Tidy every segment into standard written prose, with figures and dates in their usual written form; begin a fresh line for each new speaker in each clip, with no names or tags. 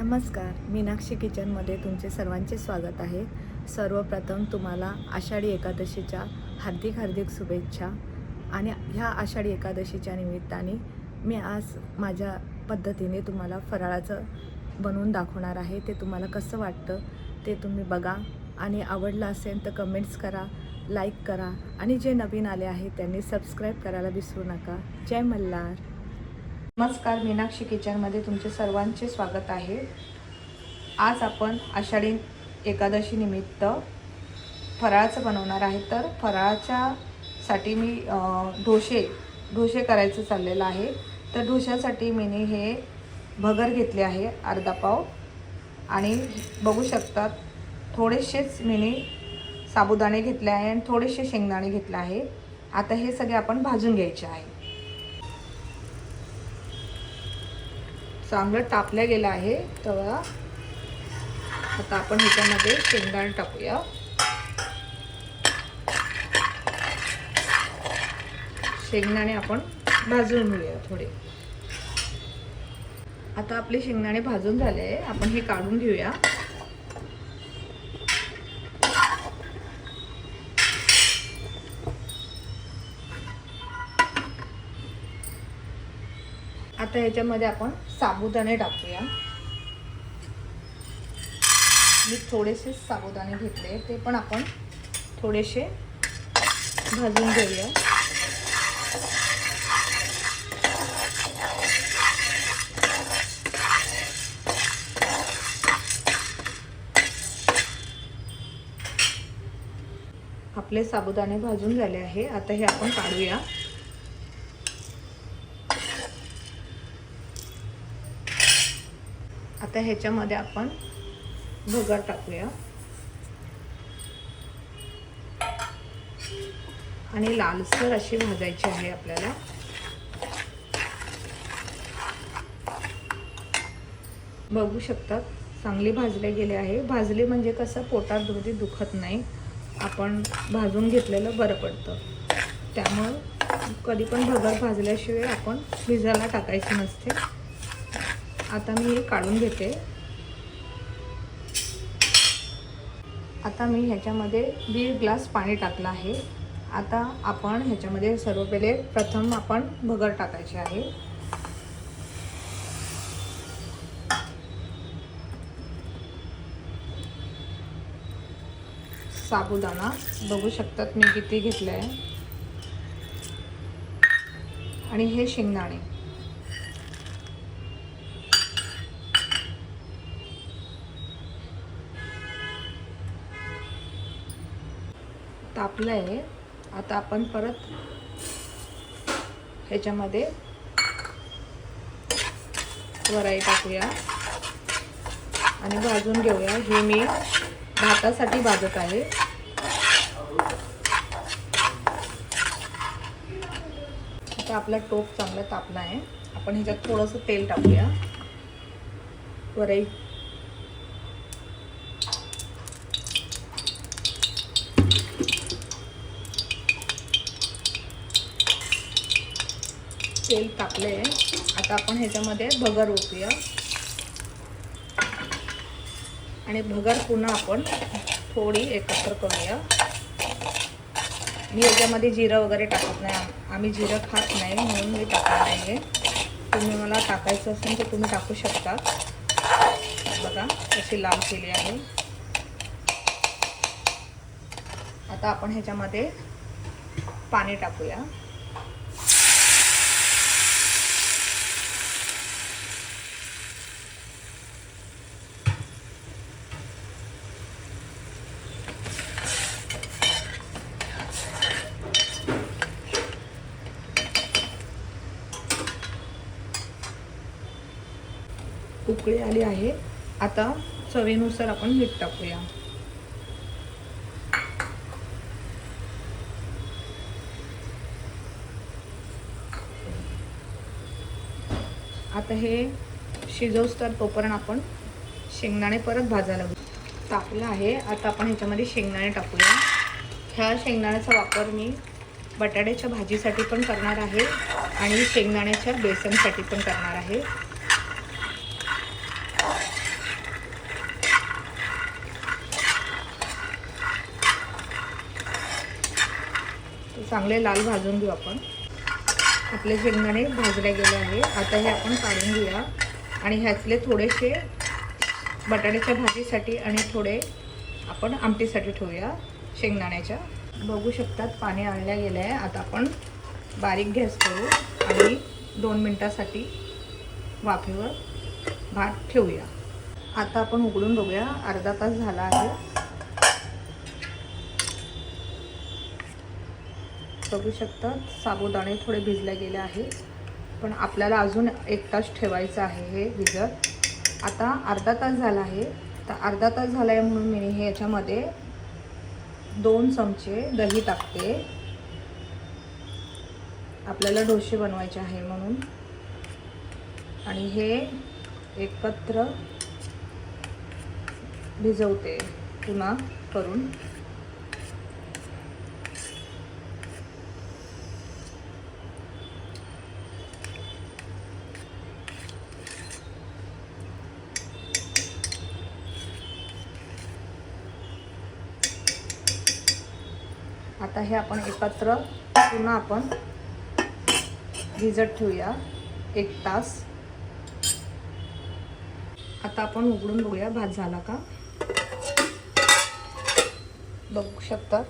नमस्कार, मीनाक्षी किचनमध्ये तुमचे सर्वांचे स्वागत आहे। सर्वप्रथम तुम्हाला आषाढी एकादशीच्या हार्दिक शुभेच्छा। आणि ह्या आषाढी एकादशीच्या निमित्ताने मी आज माझ्या पद्धतीने तुम्हाला फराळाचं बनवून दाखवणार आहे। ते तुम्हाला कसं वाटतं ते तुम्ही बघा आणि आवडलं असेल तर कमेंट्स करा, लाईक करा आणि जे नवीन आले आहेत त्यांनी सबस्क्राईब करायला विसरू नका। जय मल्हार। नमस्कार, मीनाक्षी किचनमध्ये तुमचे सर्वांचे स्वागत आहे। आज आपण आषाढी एकादशी निमित्त फराळाचं बनवणार आहे। तर फराळाच्यासाठी मी ढोसे करायचं चाललेलं आहे। तर ढोश्यासाठी मी हे भगर घेतले आहे अर्धा पाव आणि बघू शकतात थोडेसेच मी साबुदाणे घेतले आहे आणि थोडेसे शेंगदाणे घेतले आहे। आता हे सगळे आपण भाजून घ्यायचे आहे। चांगलं तापल्या गेलं आहे तवा। आता आपण ह्याच्यामध्ये शेंगदाणे टाकूया। शेंगदाणे आपण भाजून घेऊया थोडे। आता आपले शेंगदाणे भाजून झाले आहे, आपण हे काढून घेऊया। आता ह्याच्यामध्ये आपण साबुदाणे टाकूया। मी थोडेसे साबुदाणे घेतले, ते पण आपण थोडेसे भाजून घेऊया। आपले साबुदाणे भाजून झाले आहे, आता हे आपण काढूया। आता ह्याच्यामध्ये आपण भगर टाकूया आणि लालसर अशी भाजायची आहे आपल्याला। बघू शकतात चांगली भाजले गेले आहे। भाजले म्हणजे कसं पोटात दुखत नाही, आपण भाजून घेतलेलं बरं पडतं। त्यामुळे कधी पण भगर भाजल्याशिवाय आपण भिजायला टाकायची नसते। आता मी हे काढून घेते। आता मी ह्याच्यामध्ये 1.5 ग्लास पाणी टाकलं आहे। आता आपण ह्याच्यामध्ये प्रथम आपण भगर टाकायची आहे। साबुदाणा बघू शकतात मी किती घेतलं आहे आणि हे शेंगदाणे। तापलं आहे। आता आपण परत ह्याच्यामध्ये वराई टाकूया आणि भाजून घेऊया। हे मी भातासाठी भाजत आहे। आता आपला टोप चांगला तापला आहे, आपण ह्याच्यात थोडंसं तेल टाकूया। वराई तेल टाकले आहे। आता आपण ह्याच्यामध्ये भगर ओतूया आणि भगर पुन्हा आपण थोडी एकत्र करूया। मी ह्याच्यामध्ये जिरं वगैरे टाकत नाही, आम्ही जिरं खात नाही म्हणून मी टाकणार आहे। तुम्ही मला टाकायचं असेल तर तुम्ही टाकू शकता। बघा कशी लाल केली आहे। आता आपण ह्याच्यामध्ये पाणी टाकूया। उकळी आली आहे। आता चवीनुसार आपण मीठ टाकूया। आता हे शिजवस तर तोपर्यंत आपण शेंगदाणे परत भाजायला टाकलं आहे। आता आपण ह्याच्यामध्ये शेंगदाणे टाकूया। ह्या शेंगदाण्याचा वापर मी बटाट्याच्या भाजीसाठी पण करणार आहे आणि शेंगदाण्याच्या बेसनसाठी पण करणार आहे। चांगले लाल भाजून घेऊ आपण. आपले शेंगदाणे भाजले गेले आहे. आता हे आपण काढून घेऊया आणि ह्यातले थोडेसे बटाट्याच्या भाजीसाठी आणि थोडे आपण आमटीसाठी ठेवूया शेंगदाण्याच्या. बघू शकतात पाणी आणल्या गेलं आहे. आता आपण बारीक गॅस करू आणि 2 मिनटासाठी वाफेवर भात ठेवूया. आता आपण उघडून बघूया. अर्धा तास झाला आहे. बघू शकतात साबुदाणे थोडे भिजले गेले आहे, पण आपल्याला अजून 1 तास ठेवायचं आहे हे भिजत. आता अर्धा तास झाला आहे. तर अर्धा तास झाला आहे म्हणून मी हे याच्यामध्ये 2 चमचे दही टाकते. आपल्याला डोसे बनवायचे आहे म्हणून. आणि हे एकत्र भिजवते पुन्हा करून. आता हे आपण एकत्र पुन्हा आपण भिजत ठेवूया 1 तास. आता आपण उघडून बघूया भात झाला का. बघू शकता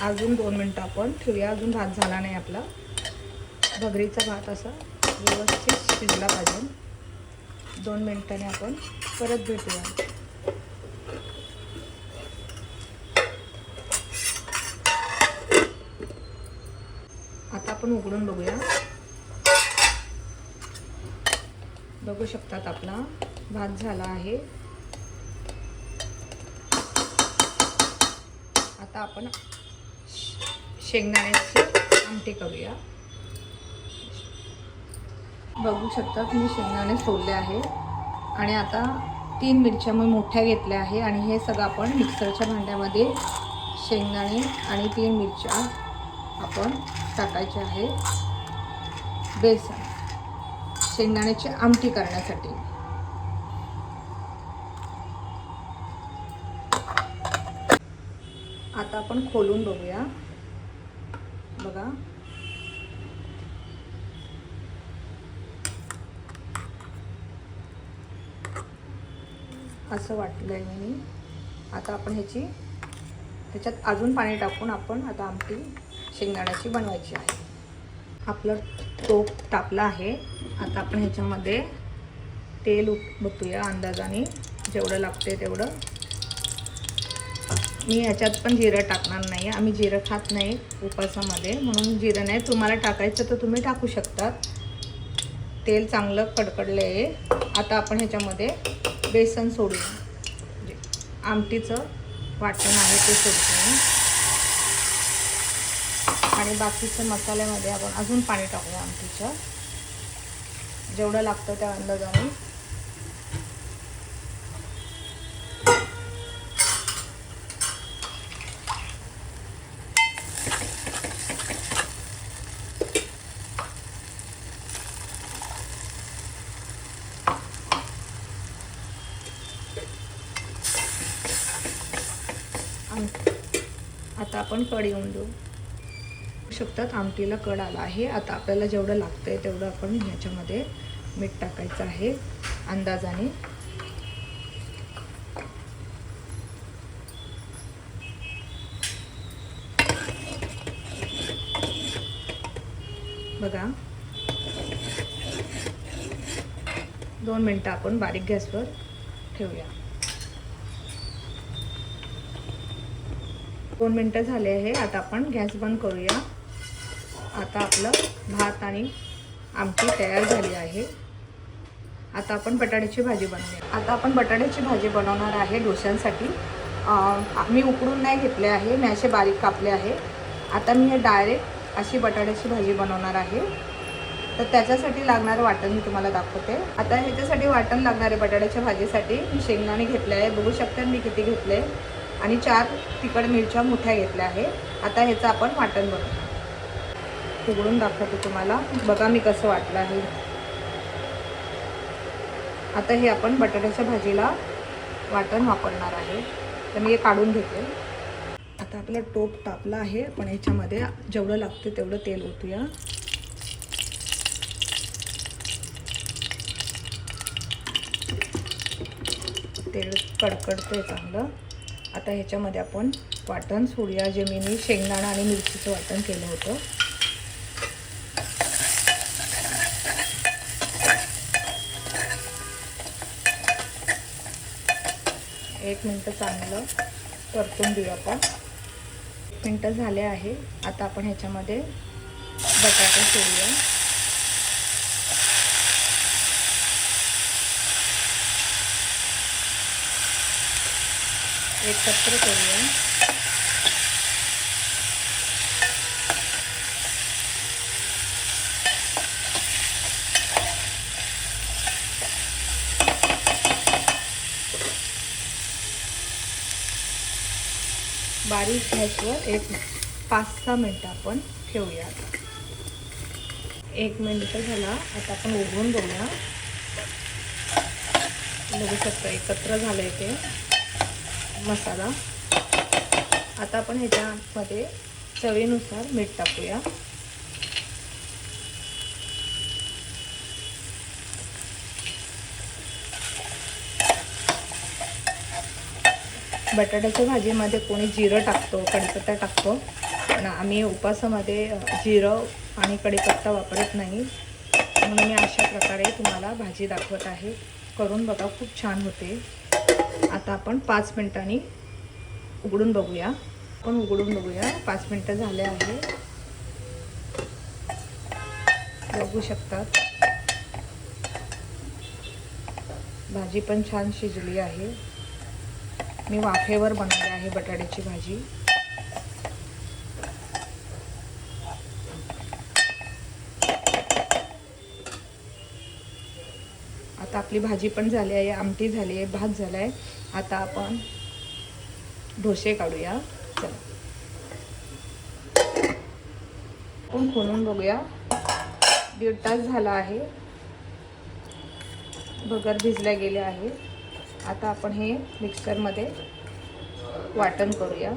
अजून 2 मिनटं आपण ठेवूया. अजून भात झाला नाही आपला. भगरीचा भात असा व्यवस्थित शिजला पाहिजे. 2 मिनिटांनी आपण परत भेटूया. आता आपण उघडून बघूया. बघू शकतात आपला भात झाला आहे. आता आपण शेंगदाण्याची आमटी करूया. बघू शकतात मी शेंगदाणे सोलले आहे आणि आता 3 मिरच्या मी मोठ्या घेतल्या आहे आणि हे सगळं आपण मिक्सरच्या भांड्यामध्ये शेंगदाणे आणि 3 मिरच्या आपण टाकायचे आहे. बेसन शेंगदाण्याची आमटी करण्यासाठी. आता आपण खोलून बघूया. बघा असं वाटलंय मी. आता आपण ह्याच्यात अजून पाणी टाकून आपण आता आमटी शेंगदाण्याची बनवायची आहे. आपलं टोप तापला आहे. आता आपण ह्याच्यामध्ये तेल ओतूया अंदाजाने जेवढं लागते तेवढं. मी ह्याच्यात पण जिरं टाकणार नाही. आम्ही जिरं खात नाही उपासामध्ये म्हणून जिरं नाही. तुम्हाला टाकायचं तर तुम्ही टाकू शकता. तेल चांगलं कडकडलं आहे. आता आपण ह्याच्यामध्ये बेसन सोडूया. म्हणजे आमटीचं वाटण आहे ते सोडतो आणि बाकीच्या मसाल्यामध्ये आपण अजून पाणी टाकूया आमटीचं जेवढं लागतं त्या अंदाजाने. आता आपण कढी येऊन देऊ शकतात. आमटीला कड आला आहे. आता आपल्याला जेवढं लागतंय तेवढं आपण ह्याच्यामध्ये मीठ टाकायचं आहे अंदाजाने. बघा 2 मिनटं आपण बारीक गॅसवर ठेवूया. 2 मिनटं झाले आहे. आता आपण गॅस बंद करूया. आता आपलं भात आणि आमटी तयार झाली आहे. आता आपण बटाट्याची भाजी बनवूया. आता आपण बटाट्याची भाजी बनवणार आहे डोश्यांसाठी. मी उकडून नाही घेतले आहे. मी असे बारीक कापले आहे. आता मी हे डायरेक्ट अशी बटाट्याची भाजी बनवणार आहे. तर त्याच्यासाठी लागणारं वाटण मी तुम्हाला दाखवते. आता ह्याच्यासाठी वाटण लागणारे बटाट्याच्या भाजीसाठी मी शेंगदाणे घेतले आहे. बघू शकता मी किती घेतले आणि 4 तिखट मिरच्या मोठ्या घेतल्या आहे. आता ह्याचं आपण वाटण बनवू. उघडून दाखवते तुम्हाला. बघा मी कसं वाटलं आहे. आता हे आपण बटाट्याच्या भाजीला वाटण वापरणार आहे, तर मी हे काढून घेते. आता आपला टोप तापला आहे, पण ह्याच्यामध्ये जेवढं लागते तेवढं तेल ओतूया. तेल कडकडतंय चांगलं. आता ह्याच्यामध्ये आपण वाटण सोडूया, जे मी शेंगदाणा आणि मिरचीचं वाटण केलं होतं. एक मिनटं चांगलं परतून देऊ आपण. 1 मिनटं झाले आहे. आता आपण ह्याच्यामध्ये बटाटे सोडूया. एकत्र करूया. बारीक गॅसवर 5-6 मिनटं आपण ठेवूया. 1 मिनिट झाला. आता आपण उघडून बघूया. बघू शकता एकत्र झालंय ते मसाला. आता आपण ह्याच्यामध्ये चवीनुसार मीठ टाकूया. बटाट्याच्या भाजीमध्ये कोणी जिरं टाकतो, कढीपत्ता टाकतो, पण आम्ही उपवासामध्ये जिरं आणि कढीपत्ता वापरत नाही, म्हणून मी अशा प्रकारे तुम्हाला भाजी दाखवत आहे. करून बघा, खूप छान होते. आता आपण 5 मिनिटांनी उघडून बघूया. 5 मिनिटं झाले आहे. बघू शकतात भाजी पण छान शिजली आहे. मी वाफेवर बनवली आहे बटाट्याची भाजी. आता आपली भाजी पण झाली आहे, आमटी झाली आहे, भात झाला आहे. आता आपण डोसे काढूया. चला आपण खोलून बघूया. 1.5 तास झाला आहे. भगर भिजल्या गेले आहे. आता आपण हे मिक्सरमध्ये वाटण करूया.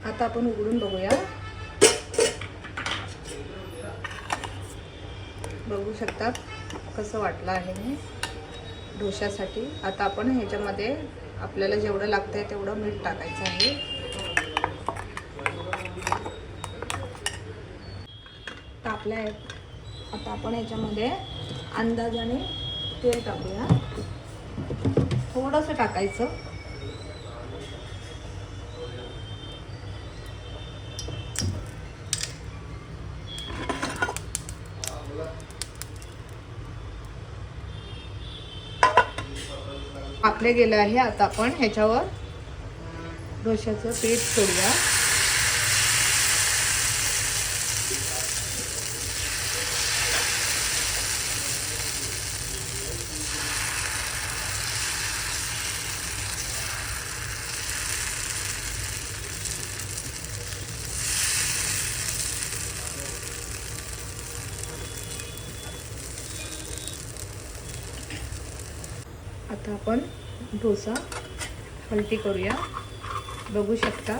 आता आपण उघडून बघूया. बघू शकतात कसं वाटलं आहे मी डोश्यासाठी. आता आपण ह्याच्यामध्ये आपल्याला जेवढं लागतंय तेवढं मीठ टाकायचं आहे. टाकलं आहे. आता आपण ह्याच्यामध्ये अंदाजाने तेल टाकूया. थोडंसं टाकायचं. आपले गेलं आहे. आता आपण ह्याच्यावर डोश्याचं पीठ सोडूया. आता आपण डोसा पलटी करूया. बघू शकता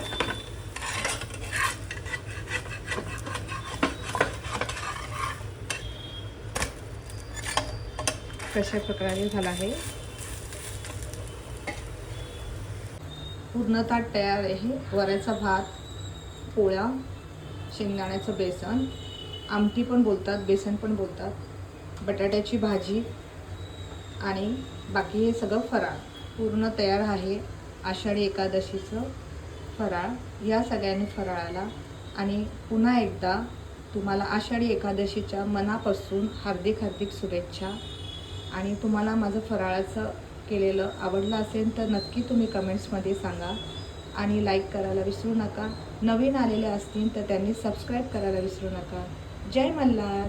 कशा प्रकारे झाला आहे. पूर्ण ताट तयार आहे. वऱ्याचा भात, पोळ्या, शेंगदाण्याचं बेसन, आमटी पण बोलतात, बेसन पण बोलतात, बटाट्याची भाजी आणि बाकी हे सगळं फराळ पूर्ण तयार आहे. आषाढी एकादशीचं फराळ. या सगळ्यांनी फराळाला आणि पुन्हा एकदा तुम्हाला आषाढी एकादशीच्या मनापासून हार्दिक हार्दिक शुभेच्छा. आणि तुम्हाला माझं फराळाचं केलेलं आवडलं असेल तर नक्की तुम्ही कमेंट्समध्ये सांगा आणि लाईक करायला विसरू नका. नवीन आलेले असतील तर त्यांनी सबस्क्राईब करायला विसरू नका. जय मल्हार.